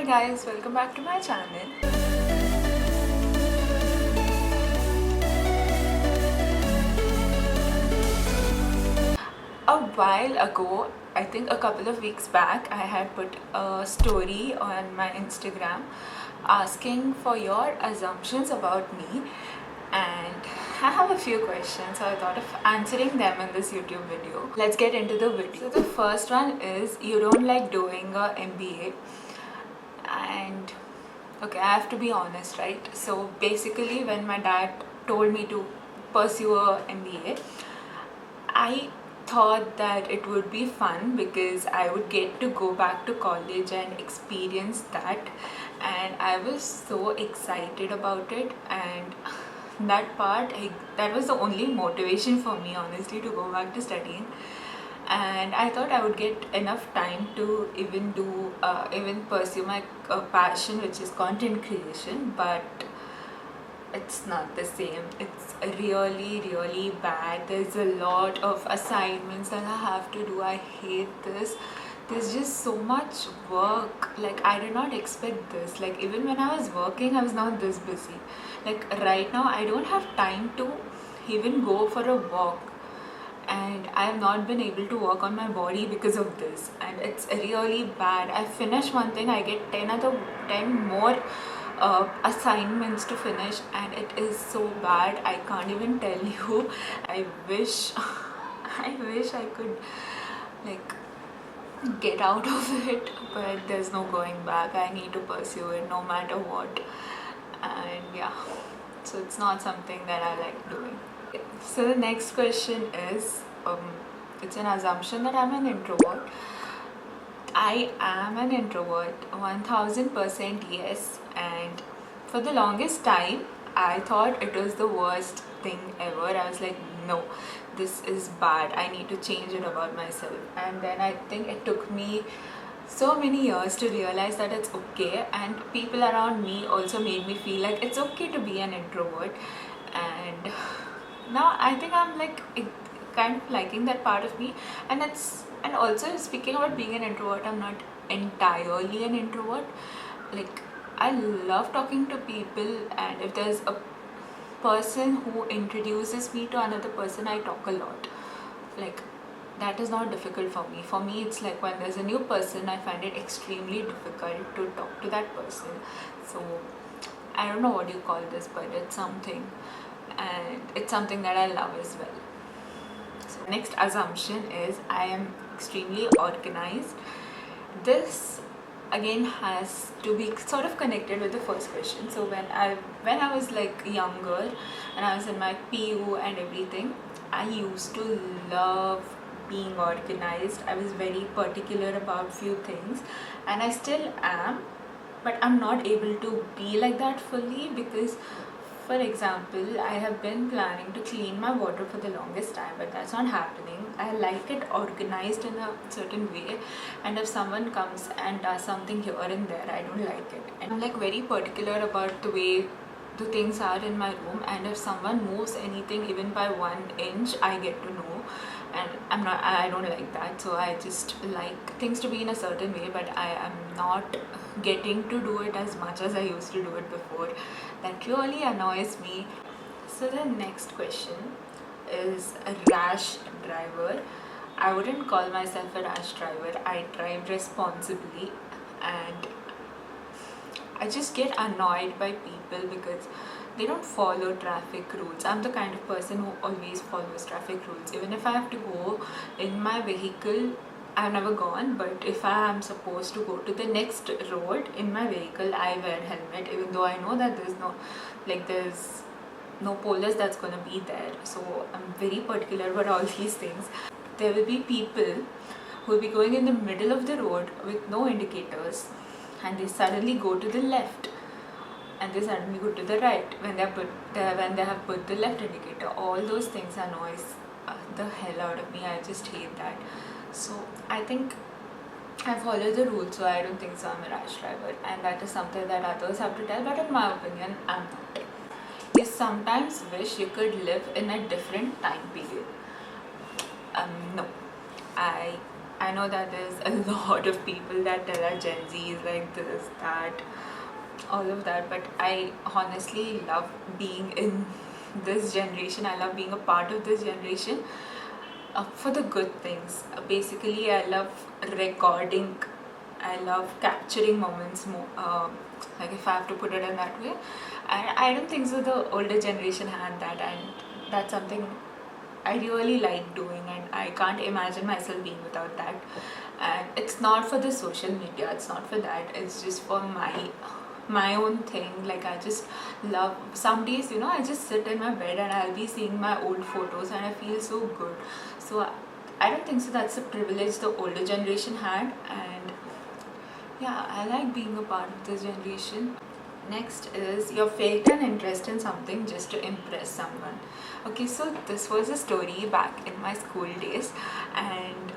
Hi guys, welcome back to my channel. A while ago, I think a couple of weeks back, I had put a story on my Instagram asking for your assumptions about me, and I have a few questions, so I thought of answering them in this YouTube video. Let's get into the video. So the first one is, you don't like doing a MBA, and okay, I have to be honest, right? So basically, when my dad told me to pursue a MBA, I thought that it would be fun because I would get to go back to college and experience that, and I was so excited about it. And that was the only motivation for me, honestly, to go back to studying. And I thought I would get enough time to even pursue my passion, which is content creation. But it's not the same. It's really bad. There's a lot of assignments that I have to do. I hate this. There's just so much work. Like, I did not expect this. Like, even when I was working, I was not this busy. Like, right now I don't have time to even go for a walk, and I have not been able to work on my body because of this, and it's really bad. I finish one thing, I get 10 more assignments to finish, and it is so bad. I can't even tell you. I wish I wish I could, like, get out of it, but there's no going back. I need to pursue it no matter what. And yeah, so it's not something that I like doing. So the next question is, it's an assumption that I'm an introvert. I am an introvert, 1000% yes. And for the longest time, I thought it was the worst thing ever. I was like, no, this is bad. I need to change it about myself. And then I think it took me so many years to realize that it's okay, and people around me also made me feel like it's okay to be an introvert. And now I think I'm like kind of liking that part of me. And also, speaking about being an introvert, I'm not entirely an introvert. Like, I love talking to people, and if there's a person who introduces me to another person, I talk a lot. Like, that is not difficult for me. For me, it's like when there's a new person, I find it extremely difficult to talk to that person. So I don't know what you call this, but it's something, and it's something that I love as well. So next assumption is, I am extremely organized. This again has to be sort of connected with the first question. So when I was like younger and I was in my PU and everything, I used to love being organized. I was very particular about few things, and I still am, but I'm not able to be like that fully because, for example, I have been planning to clean my wardrobe for the longest time, but that's not happening. I like it organized in a certain way, and if someone comes and does something here and there, I don't like it. And I'm like very particular about the way the things are in my room, and if someone moves anything even by 1 inch, I get to know. And I don't like that. So I just like things to be in a certain way, but I am not getting to do it as much as I used to do it before. That really annoys me. So the next question is, a rash driver. I wouldn't call myself a rash driver. I drive responsibly, and I just get annoyed by people because they don't follow traffic rules. I'm the kind of person who always follows traffic rules. Even if I have to go in my vehicle, I've never gone, but if I am supposed to go to the next road in my vehicle, I wear helmet, even though I know that there's no police that's gonna be there. So I'm very particular about all these things. There will be people who will be going in the middle of the road with no indicators, and they suddenly go to the left, and they suddenly go to the right when they have put the left indicator. All those things annoys the hell out of me. I just hate that. So I think I follow the rules, so I don't think so I'm a rash driver, and that is something that others have to tell, but in my opinion, I'm not. You sometimes wish you could live in a different time period. No, I I know that there's a lot of people that tell our Gen Z is like this, that, all of that, but I honestly love being in this generation. I love being a part of this generation for the good things. Basically, I love recording, I love capturing moments more, like if I have to put it in that way. I don't think so the older generation had that, and that's something I really like doing, and I can't imagine myself being without that. And it's not for the social media, it's not for that, it's just for my own thing. Like, I just love, some days, I just sit in my bed and I'll be seeing my old photos and I feel so good. So I don't think so that's a privilege the older generation had, and yeah, I like being a part of this generation. Next is, you fake an interest in something just to impress someone. Okay, so this was a story back in my school days, and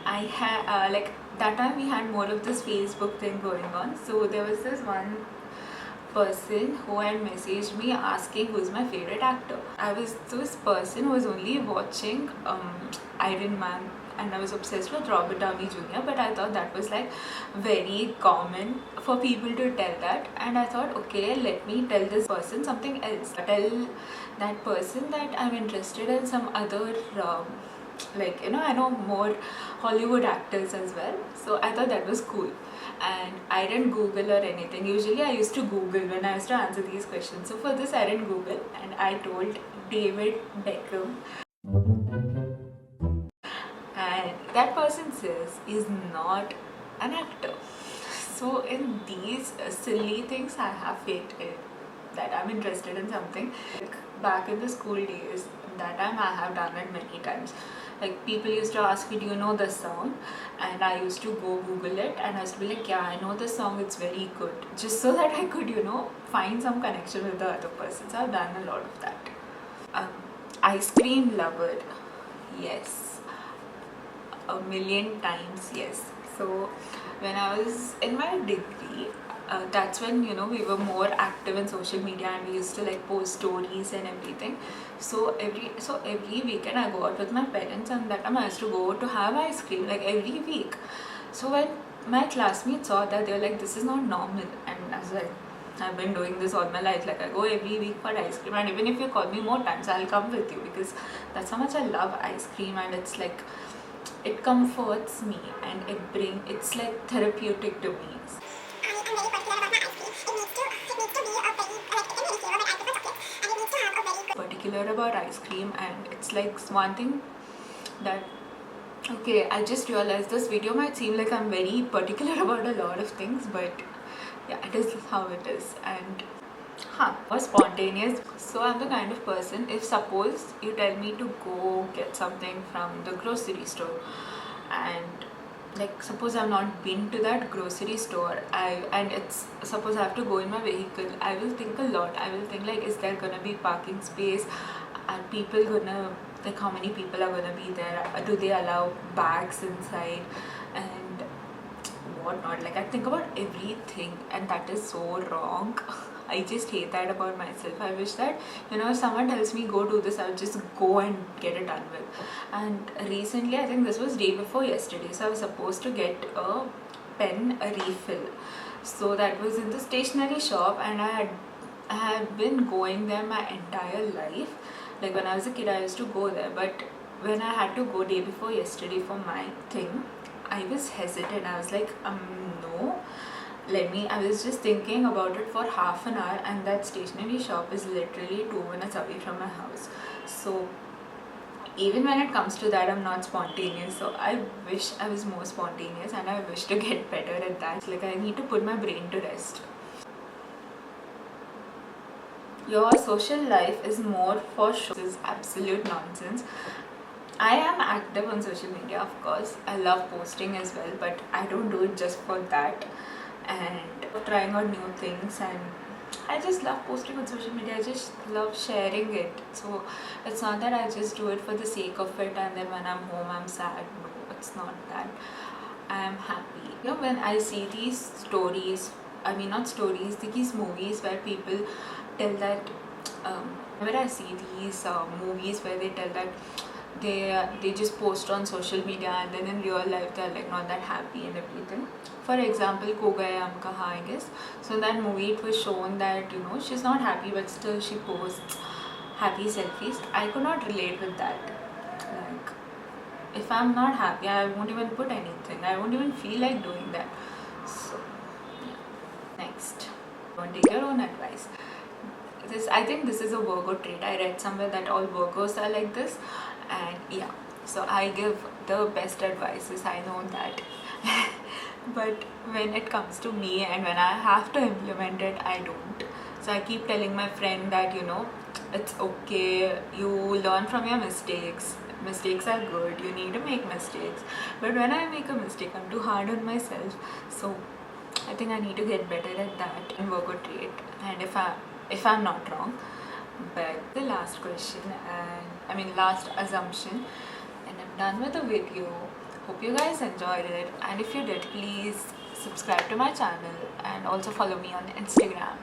I had like that time we had more of this Facebook thing going on. So there was this one person who had messaged me asking who's my favorite actor. I was this person who was only watching Iron Man, and I was obsessed with Robert Downey Jr., but I thought that was like very common for people to tell that, and I thought, okay, let me tell this person something else. Tell that person that I'm interested in some other like, I know more Hollywood actors as well, so I thought that was cool. And I didn't Google or anything. Usually I used to Google when I used to answer these questions. So for this I didn't Google, and I told David Beckham. And that person says is not an actor. So in these silly things I have faked it, that I'm interested in something. Like back in the school days, that time I have done it many times. Like, people used to ask me, do you know this song? And I used to go Google it, and I used to be like, yeah, I know this song, it's very good. Just so that I could, find some connection with the other person. So I've done a lot of that. Ice cream lover, yes. A million times, yes. So when I was in my degree, that's when we were more active in social media, and we used to like post stories and everything. So every weekend I go out with my parents, and that time I used to go to have ice cream like every week. So when my classmates saw that, they were like, this is not normal. And I was like, I've been doing this all my life. Like, I go every week for ice cream, and even if you call me more times, I'll come with you, because that's how much I love ice cream. And it's like, it comforts me, and it's like therapeutic to me. Particular about ice cream, and it's like one thing that, okay, I just realized this video might seem like I'm very particular about a lot of things, but yeah, it is how it is. And or spontaneous. So I'm the kind of person, if suppose you tell me to go get something from the grocery store, and like suppose I've not been to that grocery store, and it's suppose I have to go in my vehicle, I will think a lot. I will think like, is there gonna be parking space? Are people gonna, like, how many people are gonna be there? Do they allow bags inside? And whatnot. Like, I think about everything, and that is so wrong. I just hate that about myself. I wish that, if someone tells me go do this, I'll just go and get it done with. And recently, I think this was day before yesterday, so I was supposed to get a pen, a refill. So that was in the stationery shop, and I had been going there my entire life. Like, when I was a kid, I used to go there, but when I had to go day before yesterday for my thing, I was hesitant. I was like, no, I was just thinking about it for half an hour, and that stationery shop is literally 2 minutes away from my house. So even when it comes to that, I'm not spontaneous. So I wish I was more spontaneous, and I wish to get better at that. Like, I need to put my brain to rest. Your social life is more for show. This is absolute nonsense. I am active on social media, of course. I love posting as well, but I don't do it just for that. And trying out new things, and I just love posting on social media. I just love sharing it. So it's not that I just do it for the sake of it, and then when I'm home I'm sad. No, it's not that. I am happy. When I see these stories, I mean not stories, these movies where people tell that, whenever I see these movies where they tell that they just post on social media, and then in real life they're like not that happy and everything. For example, Kogaya Am Kaha, I guess. So in that movie it was shown that she's not happy, but still she posts happy selfies. I could not relate with that. Like, if I'm not happy, I won't even put anything. I won't even feel like doing that. So yeah. Next, don't take your own advice. I think this is a Virgo trait. I read somewhere that all Virgos are like this, and yeah. So I give the best advices. I know that, but when it comes to me and when I have to implement it, I don't. So I keep telling my friend that it's okay. You learn from your mistakes. Mistakes are good. You need to make mistakes. But when I make a mistake, I'm too hard on myself. So I think I need to get better at that and Virgo trait. And if I'm not wrong. But the last question, and I mean last assumption, and I'm done with the video. Hope you guys enjoyed it, and if you did, please subscribe to my channel and also follow me on Instagram.